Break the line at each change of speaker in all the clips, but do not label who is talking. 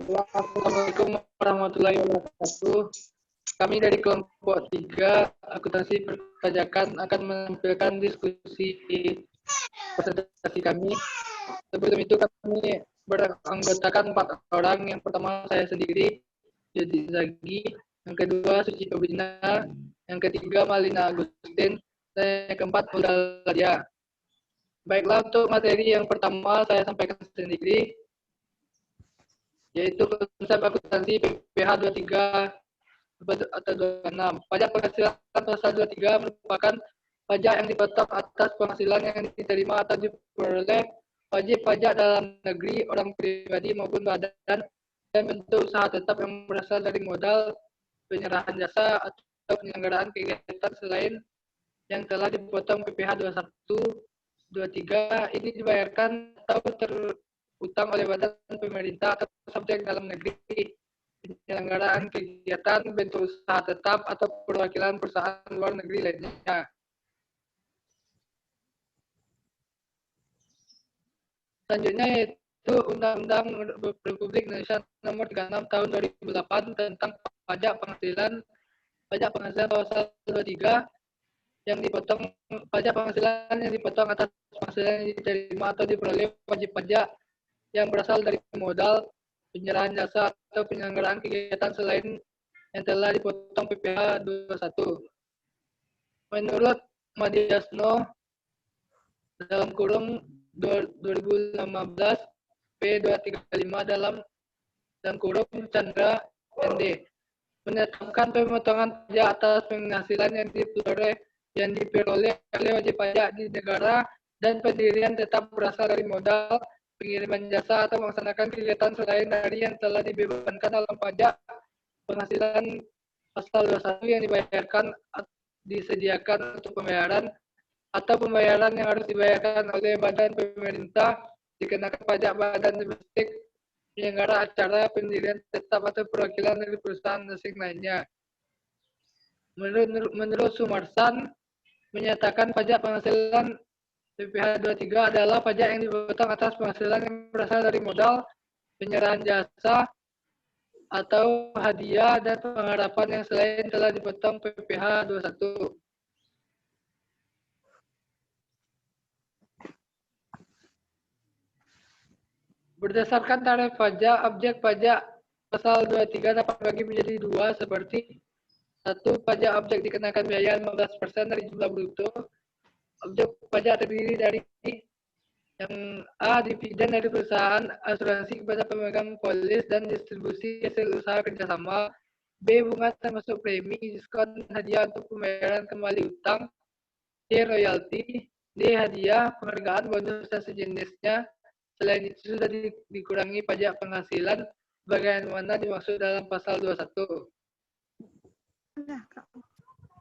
Assalamualaikum warahmatullahi wabarakatuh. Kami dari kelompok 3 akuntansi perpajakan akan menampilkan diskusi presentasi kami. Sebelum itu kami beranggotakan 4 orang. Yang pertama saya sendiri, Yudi Zagi. Yang kedua Suci Kobina. Yang ketiga Malina Agustin. Dan yang keempat Mulda Ladia. Baiklah, untuk materi yang pertama saya sampaikan sendiri, yaitu konsep akuntansi PPh 23 atau 26. Pajak penghasilan pasal 23 merupakan pajak yang dipotong atas penghasilan yang diterima atau diperoleh wajib pajak dalam negeri, orang pribadi maupun badan, dan bentuk usaha tetap yang berasal dari modal, penyerahan jasa, atau penyelenggaraan kegiatan selain yang telah dipotong PPh 21, 23. Ini dibayarkan atau terutang oleh badan pemerintah atau subjek dalam negeri, penyelenggaraan kegiatan, bentuk usaha tetap, atau perwakilan perusahaan luar negeri lainnya. Selanjutnya yaitu Undang-Undang Republik Indonesia Nomor 36 Tahun 2008 tentang pajak penghasilan pasal 23 yang dipotong pajak penghasilan yang dipotong atas penghasilan yang diterima atau diperoleh wajib pajak yang berasal dari modal, penyerahan jasa, atau penyelenggaraan kegiatan selain yang telah dipotong PPh 21. Menurut Madiasno dalam kurung 2015 P235 dalam kurung Chandra ND menetapkan pemotongan pajak atas penghasilan yang diperoleh oleh wajib pajak di negara dan pendirian tetap berasal dari modal, pengiriman jasa, atau melaksanakan kegiatan selain dari yang telah dibebankan dalam pajak penghasilan pasal 21 yang dibayarkan, disediakan untuk pembayaran, atau pembayaran yang harus dibayarkan oleh badan pemerintah, dikenakan pajak badan domestik, penyelenggara acara, pendirian tetap, atau perwakilan dari perusahaan asing lainnya. Menurut Sumarsan, menyatakan pajak penghasilan PPh 23 adalah pajak yang dipotong atas penghasilan yang berasal dari modal, penyerahan jasa, atau hadiah, dan pengharapan yang selain telah dipotong PPh 21. Berdasarkan tarif pajak, objek pajak pasal 23 dapat dibagi menjadi 2 seperti 1. Pajak objek dikenakan biaya 15% dari jumlah bruto. Objek pajak terdiri dari yang A. Dividen dari perusahaan asuransi kepada pemegang polis dan distribusi hasil usaha kerjasama. B. Bunga termasuk premi, diskon, hadiah untuk pembayaran kembali utang. C. Royalti. D. Hadiah, penghargaan, bonus, dan sejenisnya. Selain itu sudah dikurangi pajak penghasilan bagaimana dimaksud dalam pasal 21.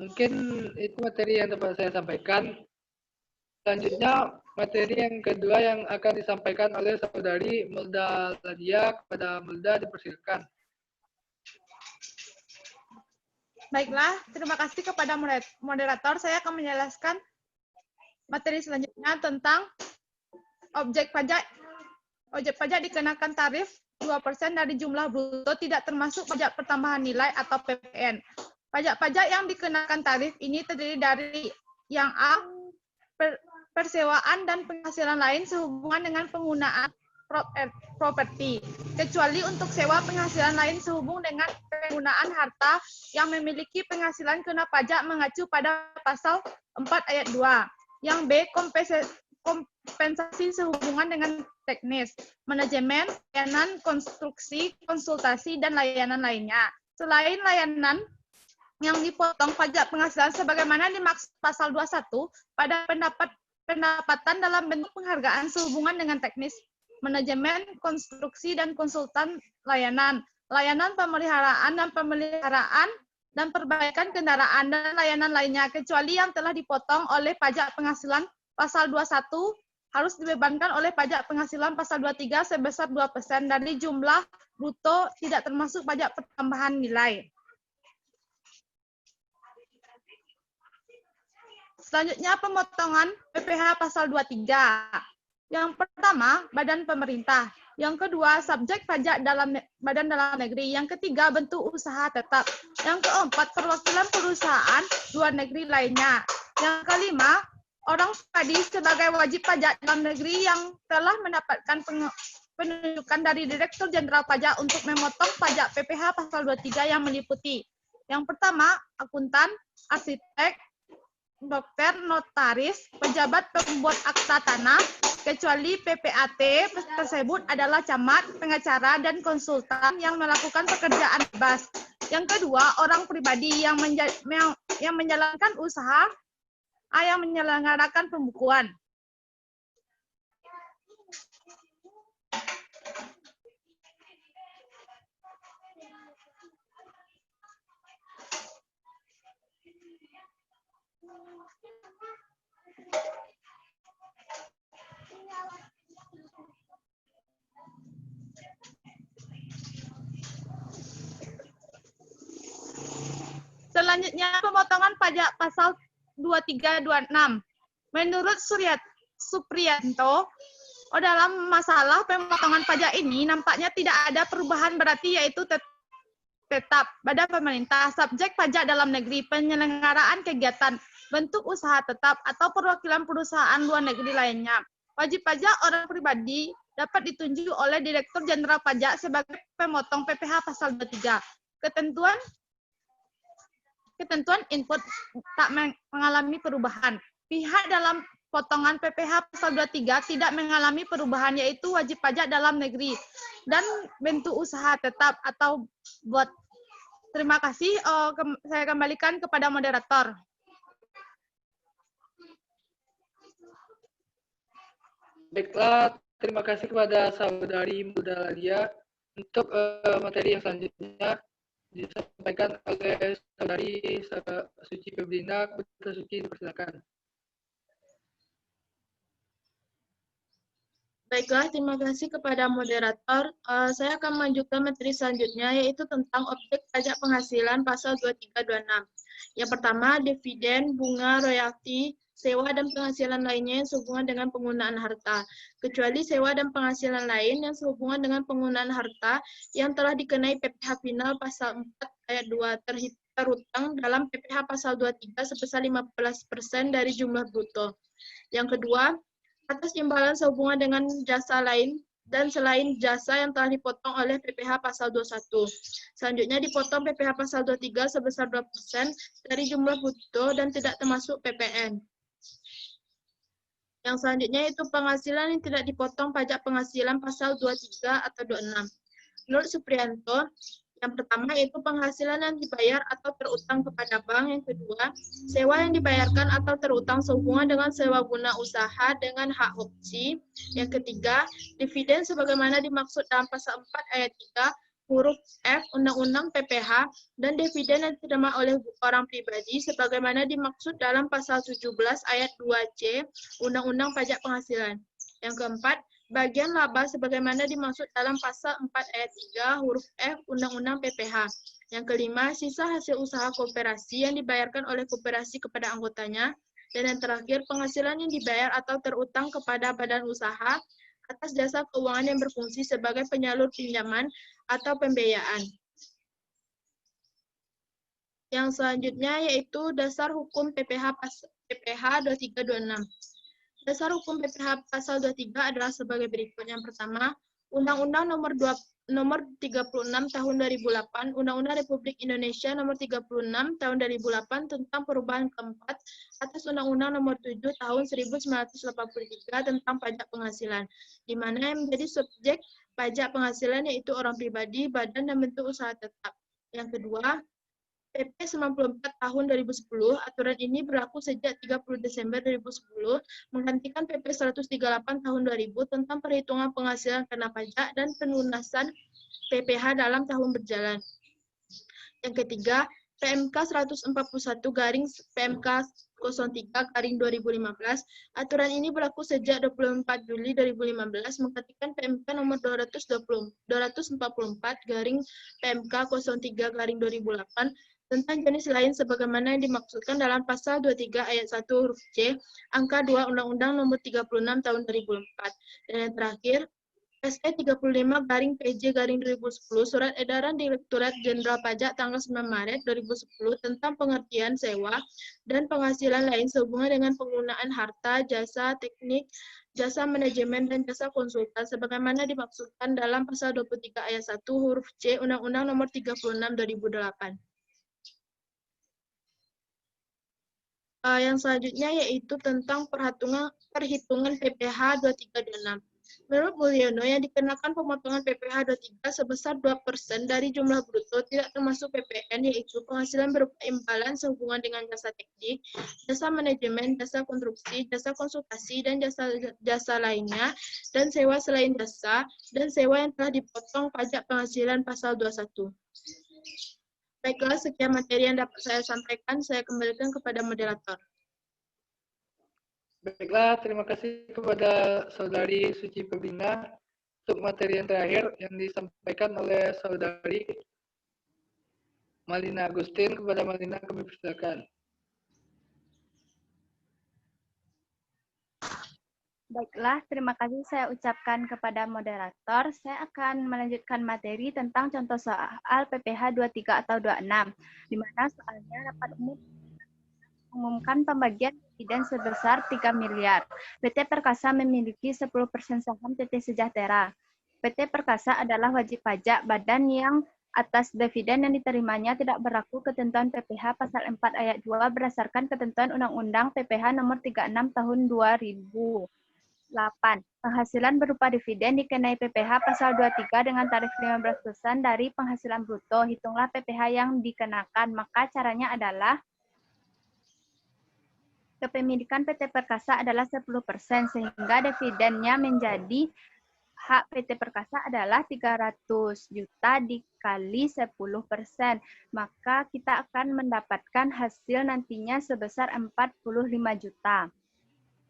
Mungkin itu materi yang dapat saya sampaikan. Selanjutnya materi yang kedua yang akan disampaikan oleh saudari Mulda Ladia. Kepada Mulda dipersilakan.
Baiklah, terima kasih kepada moderator. Saya akan menjelaskan materi selanjutnya tentang objek pajak. Objek pajak dikenakan tarif 2% dari jumlah bruto tidak termasuk pajak pertambahan nilai atau PPN. Pajak-pajak yang dikenakan tarif ini terdiri dari yang A. Persewaan dan penghasilan lain sehubungan dengan penggunaan properti, kecuali untuk sewa penghasilan lain sehubung dengan penggunaan harta yang memiliki penghasilan kena pajak mengacu pada pasal 4 ayat 2. Yang B. Kompensasi sehubungan dengan teknis, manajemen, layanan, konstruksi, konsultasi, dan layanan lainnya. Selain layanan yang dipotong pajak penghasilan sebagaimana dimaksud pasal 21 pada pendapatan dalam bentuk penghargaan sehubungan dengan teknis, manajemen, konstruksi, dan konsultan layanan, layanan pemeliharaan dan perbaikan kendaraan, dan layanan lainnya, kecuali yang telah dipotong oleh pajak penghasilan pasal 21 harus dibebankan oleh pajak penghasilan pasal 23 sebesar 2% dari jumlah bruto tidak termasuk pajak pertambahan nilai. Selanjutnya pemotongan PPh pasal 23. Yang pertama, badan pemerintah. Yang kedua, subjek pajak dalam badan dalam negeri. Yang ketiga, bentuk usaha tetap. Yang keempat, perwakilan perusahaan luar negeri lainnya. Yang kelima, orang pribadi sebagai wajib pajak dalam negeri yang telah mendapatkan penunjukan dari Direktur Jenderal Pajak untuk memotong pajak PPh pasal 23 yang meliputi. Yang pertama, akuntan, arsitek, dokter, notaris, pejabat pembuat akta tanah, kecuali PPAT tersebut adalah camat, pengacara, dan konsultan yang melakukan pekerjaan bebas. Yang kedua, orang pribadi yang menjalankan usaha, yang menyelenggarakan pembukuan. Selanjutnya, pemotongan pajak pasal 2326. Menurut Supriyanto, dalam masalah pemotongan pajak ini nampaknya tidak ada perubahan berarti, yaitu tetap badan pemerintah, subjek pajak dalam negeri, penyelenggaraan kegiatan, bentuk usaha tetap, atau perwakilan perusahaan luar negeri lainnya. Wajib pajak orang pribadi dapat ditunjuk oleh Direktur Jenderal Pajak sebagai pemotong PPh pasal 23. Ketentuan input tak mengalami perubahan. Pihak dalam potongan PPh pasal 23 tidak mengalami perubahan, yaitu wajib pajak dalam negeri dan bentuk usaha tetap atau buat. Terima kasih. Saya kembalikan kepada moderator.
Baiklah, terima kasih kepada saudari Muda Ladia. Untuk materi yang selanjutnya disampaikan oleh saudari Suci Febrina. Putra Suci, dipersilakan.
Baiklah, terima kasih kepada moderator. Saya akan melanjutkan materi selanjutnya, yaitu tentang objek pajak penghasilan pasal 2326. Yang pertama, dividen, bunga, royalti, sewa, dan penghasilan lainnya yang sehubungan dengan penggunaan harta, kecuali sewa dan penghasilan lain yang sehubungan dengan penggunaan harta yang telah dikenai PPh final pasal 4 ayat 2 terutang dalam PPh pasal 23 sebesar 15% dari jumlah bruto. Yang kedua, atas imbalan sehubungan dengan jasa lain dan selain jasa yang telah dipotong oleh PPh pasal 21. Selanjutnya dipotong PPh pasal 23 sebesar 2% dari jumlah bruto dan tidak termasuk PPN. Yang selanjutnya itu penghasilan yang tidak dipotong pajak penghasilan pasal 23 atau 26. Menurut Supriyanto, yang pertama itu penghasilan yang dibayar atau terutang kepada bank. Yang kedua, sewa yang dibayarkan atau terutang sehubungan dengan sewa guna usaha dengan hak opsi. Yang ketiga, dividen sebagaimana dimaksud dalam pasal 4 ayat 3 huruf F Undang-Undang PPh dan dividen yang diterima oleh orang pribadi sebagaimana dimaksud dalam pasal 17 ayat 2C Undang-Undang Pajak Penghasilan. Yang keempat, bagian laba sebagaimana dimaksud dalam pasal 4 ayat 3 huruf F Undang-Undang PPh. Yang kelima, sisa hasil usaha koperasi yang dibayarkan oleh koperasi kepada anggotanya. Dan yang terakhir, penghasilan yang dibayar atau terutang kepada badan usaha atas jasa keuangan yang berfungsi sebagai penyalur pinjaman atau pembiayaan. Yang selanjutnya yaitu dasar hukum PPh 2326. Dasar hukum PPh pasal 23 adalah sebagai berikut. Yang pertama, Undang-Undang nomor 36 tahun 2008, Undang-Undang Republik Indonesia nomor 36 tahun 2008 tentang perubahan keempat atas Undang-Undang nomor 7 tahun 1983 tentang pajak penghasilan, di mana yang menjadi subjek pajak penghasilan yaitu orang pribadi, badan, dan bentuk usaha tetap. Yang kedua, PP 94 tahun 2010, aturan ini berlaku sejak 30 Desember 2010, menggantikan PP 138 tahun 2000 tentang perhitungan penghasilan kena pajak dan pelunasan PPh dalam tahun berjalan. Yang ketiga, PMK 141 garing PMK 03 garing 2015, aturan ini berlaku sejak 24 Juli 2015, menggantikan PMK nomor 244 garing PMK 03 garing 2008, tentang jenis lain sebagaimana yang dimaksudkan dalam pasal 23 ayat 1 huruf C, angka 2 Undang-Undang nomor 36 tahun 2004. Dan yang terakhir, SE 35/PJ/2010 Surat Edaran Direktorat Jenderal Pajak tanggal 9 Maret 2010 tentang pengertian sewa dan penghasilan lain sehubungan dengan penggunaan harta, jasa teknik, jasa manajemen, dan jasa konsultan sebagaimana dimaksudkan dalam pasal 23 ayat 1 huruf C Undang-Undang Nomor 36 2008. Yang selanjutnya yaitu tentang perhitungan PPh 2326. Menurut Mulyono, yang dikenakan pemotongan PPh 23 sebesar 2% dari jumlah bruto tidak termasuk PPN, yaitu penghasilan berupa imbalan sehubungan dengan jasa teknik, jasa manajemen, jasa konstruksi, jasa konsultasi, dan jasa lainnya, dan sewa selain jasa, dan sewa yang telah dipotong pajak penghasilan pasal 21. Baiklah, sekian materi yang dapat saya sampaikan. Saya kembalikan kepada moderator.
Baiklah, terima kasih kepada Saudari Suci Pebina untuk materi yang terakhir yang disampaikan oleh Saudari Malina Agustin. Kepada Malina kami persilakan.
Baiklah, terima kasih saya ucapkan kepada moderator. Saya akan melanjutkan materi tentang contoh soal PPh 23 atau 26, di mana soalnya rapat umum mengumumkan pembagian dividen sebesar 3 miliar. PT Perkasa memiliki 10% saham PT Sejahtera. PT Perkasa adalah wajib pajak badan yang atas dividen yang diterimanya tidak berlaku ketentuan PPh pasal 4 ayat 2 berdasarkan ketentuan Undang-Undang PPh nomor 36 tahun 2008. Penghasilan berupa dividen dikenai PPh pasal 23 dengan tarif 15% dari penghasilan bruto. Hitunglah PPh yang dikenakan. Maka caranya adalah kepemilikan PT Perkasa adalah 10%, sehingga dividennya menjadi hak PT Perkasa adalah 300 juta dikali 10%. Maka kita akan mendapatkan hasil nantinya sebesar 45 juta.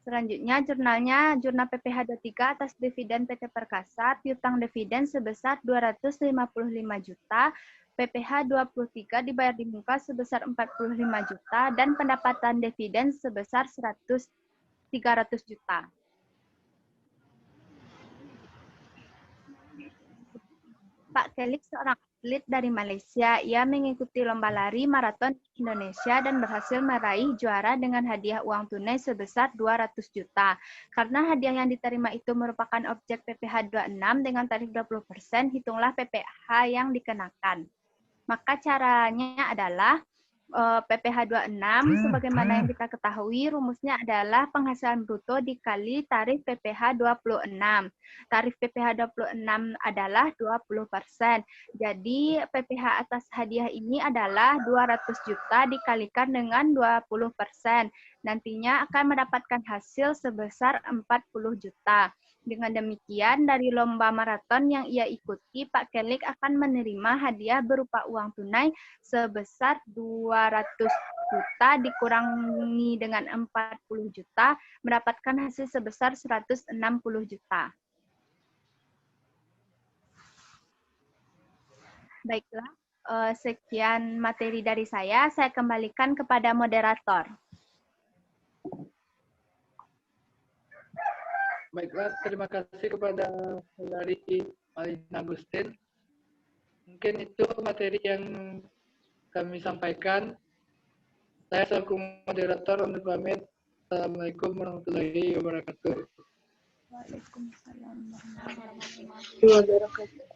Selanjutnya jurnal PPh 23 atas dividen PT Perkasa, piutang dividen sebesar 255 juta, PPh 23 dibayar di muka sebesar 45 juta, dan pendapatan dividen sebesar 300 juta. Pak Kelik seorang atlet dari Malaysia. Ia mengikuti lomba lari maraton Indonesia dan berhasil meraih juara dengan hadiah uang tunai sebesar 200 juta. Karena hadiah yang diterima itu merupakan objek PPh 26 dengan tarif 20%, hitunglah PPh yang dikenakan. Maka caranya adalah PPh 26 sebagaimana yang kita ketahui rumusnya adalah penghasilan bruto dikali tarif PPh 26. Tarif PPh 26 adalah 20%. Jadi PPh atas hadiah ini adalah 200 juta dikalikan dengan 20%. Nantinya akan mendapatkan hasil sebesar 40 juta. Dengan demikian, dari lomba maraton yang ia ikuti, Pak Kelik akan menerima hadiah berupa uang tunai sebesar 200 juta dikurangi dengan 40 juta, mendapatkan hasil sebesar 160 juta. Baiklah, sekian materi dari saya kembalikan kepada moderator.
Baiklah, terima kasih kepada Saudari Malina Agustin. Mungkin itu materi yang kami sampaikan. Saya selaku moderator undur pamit. Assalamualaikum warahmatullahi wabarakatuh.
Waalaikumsalam warahmatullahi wabarakatuh.